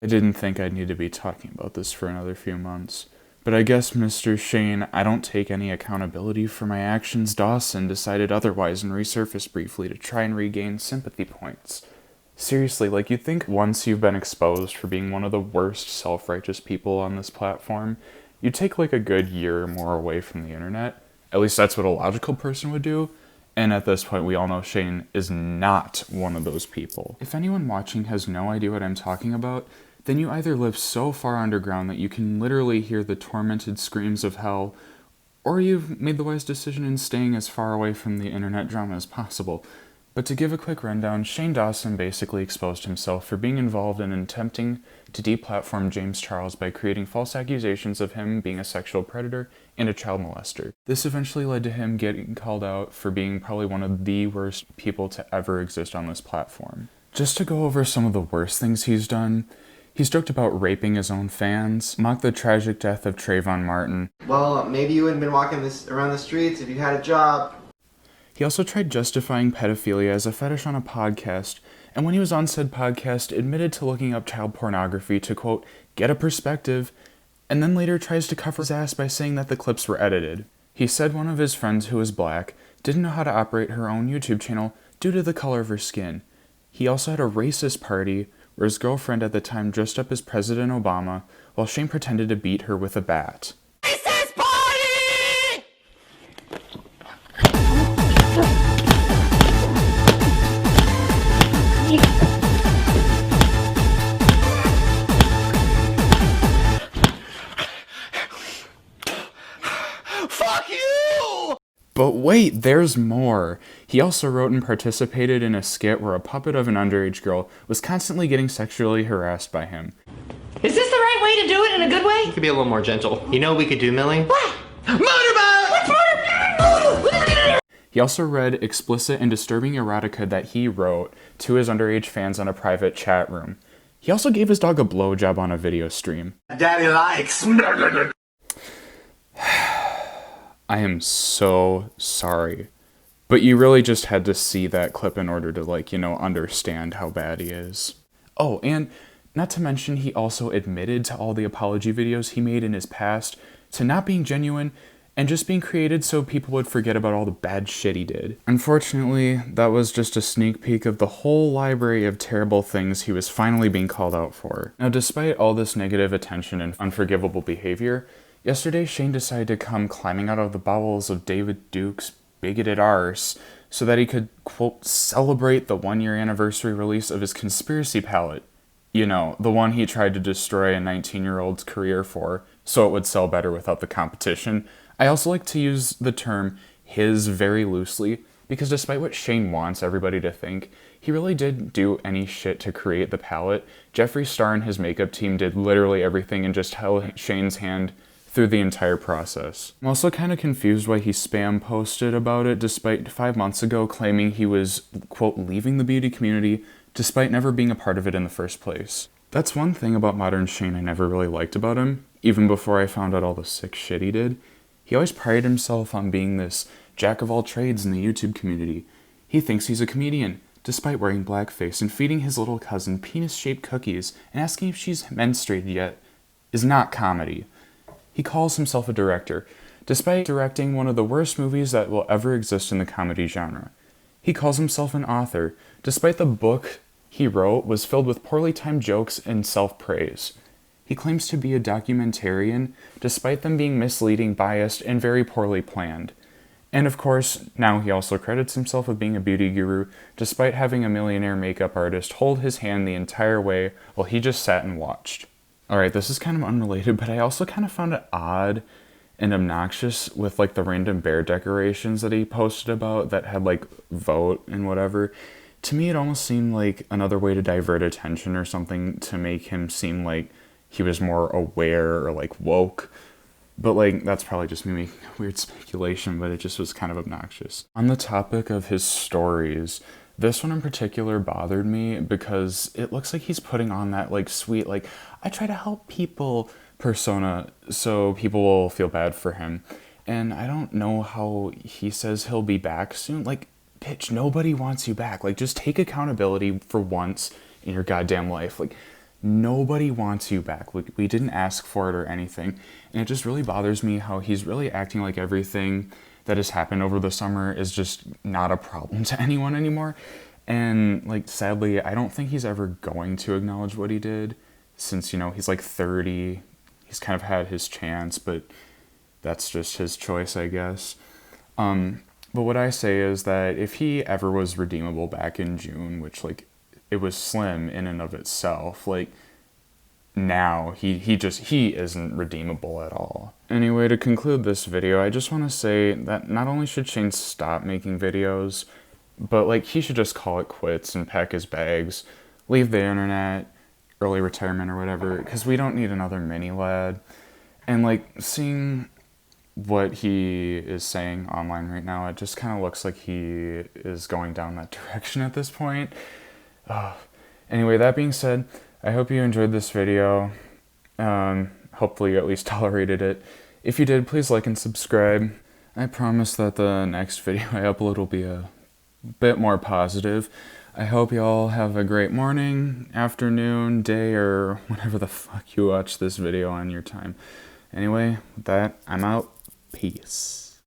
I didn't think I'd need to be talking about this for another few months. But I guess, Mr. Shane, I don't take any accountability for my actions. Dawson decided otherwise and resurfaced briefly to try and regain sympathy points. Seriously, like, you'd think once you've been exposed for being one of the worst self-righteous people on this platform, you'd take like a good year or more away from the internet. At least that's what a logical person would do. And at this point, we all know Shane is not one of those people. If anyone watching has no idea what I'm talking about, then you either live so far underground that you can literally hear the tormented screams of hell, or you've made the wise decision in staying as far away from the internet drama as possible. But to give a quick rundown, Shane Dawson basically exposed himself for being involved in attempting to deplatform James Charles by creating false accusations of him being a sexual predator and a child molester. This eventually led to him getting called out for being probably one of the worst people to ever exist on this platform. Just to go over some of the worst things he's done, he's joked about raping his own fans, mocked the tragic death of Trayvon Martin. Well, maybe you wouldn't have been walking around the streets if you had a job. He also tried justifying pedophilia as a fetish on a podcast, and when he was on said podcast, admitted to looking up child pornography to, quote, get a perspective, and then later tries to cover his ass by saying that the clips were edited. He said one of his friends who was black didn't know how to operate her own YouTube channel due to the color of her skin. He also had a racist party where his girlfriend at the time dressed up as President Obama while Shane pretended to beat her with a bat. Fuck you! But wait, there's more. He also wrote and participated in a skit where a puppet of an underage girl was constantly getting sexually harassed by him. Is this the right way to do it in a good way? You could be a little more gentle. You know what we could do, Millie? What? Motorboat! What's motorboat? He also read explicit and disturbing erotica that he wrote to his underage fans on a private chat room. He also gave his dog a blowjob on a video stream. Daddy likes. I am so sorry. But you really just had to see that clip in order to, understand how bad he is. Oh, and not to mention he also admitted to all the apology videos he made in his past to not being genuine and just being created so people would forget about all the bad shit he did. Unfortunately, that was just a sneak peek of the whole library of terrible things he was finally being called out for. Now, despite all this negative attention and unforgivable behavior, yesterday Shane decided to come climbing out of the bowels of David Duke's bigoted arse so that he could, quote, celebrate the 1-year anniversary release of his conspiracy palette. You know, the one he tried to destroy a 19-year-old's career for, so it would sell better without the competition. I also like to use the term his very loosely, because despite what Shane wants everybody to think, he really didn't do any shit to create the palette. Jeffree Star and his makeup team did literally everything and just held Shane's hand through the entire process. I'm also kind of confused why he spam posted about it despite 5 months ago claiming he was, quote, leaving the beauty community despite never being a part of it in the first place. That's one thing about modern Shane I never really liked about him, even before I found out all the sick shit he did. He always prided himself on being this jack of all trades in the YouTube community. He thinks he's a comedian, despite wearing blackface and feeding his little cousin penis-shaped cookies and asking if she's menstruated yet is not comedy. He calls himself a director, despite directing one of the worst movies that will ever exist in the comedy genre. He calls himself an author, despite the book he wrote was filled with poorly timed jokes and self-praise. He claims to be a documentarian, despite them being misleading, biased, and very poorly planned. And of course, now he also credits himself with being a beauty guru, despite having a millionaire makeup artist hold his hand the entire way while he just sat and watched. Alright, this is kind of unrelated, but I also kind of found it odd and obnoxious with the random bear decorations that he posted about that had vote and whatever. To me, it almost seemed like another way to divert attention or something to make him seem like he was more aware or woke. But that's probably just me making a weird speculation, but it just was kind of obnoxious. On the topic of his stories, this one in particular bothered me because it looks like he's putting on that sweet, I try to help people persona so people will feel bad for him. And I don't know how he says he'll be back soon. Bitch, nobody wants you back. Just take accountability for once in your goddamn life. nobody wants you back. We didn't ask for it or anything. And it just really bothers me how he's really acting like everything that has happened over the summer is just not a problem to anyone anymore. And like, sadly, I don't think he's ever going to acknowledge what he did, since, you know, he's like 30. He's kind of had his chance, but that's just his choice, I guess. But what I say is that if he ever was redeemable back in June, which, like, it was slim in and of itself, like, now he isn't redeemable at all. Anyway, to conclude this video, I just want to say that not only should Shane stop making videos, but like, he should just call it quits and pack his bags, leave the internet, early retirement or whatever, because we don't need another mini lad. And like, seeing what he is saying online right now, it just kind of looks like he is going down that direction at this point. Anyway, that being said, I hope you enjoyed this video. Hopefully you at least tolerated it. If you did, please like and subscribe. I promise that the next video I upload will be a bit more positive. I hope you all have a great morning, afternoon, day, or whenever the fuck you watch this video on your time. Anyway, with that, I'm out. Peace.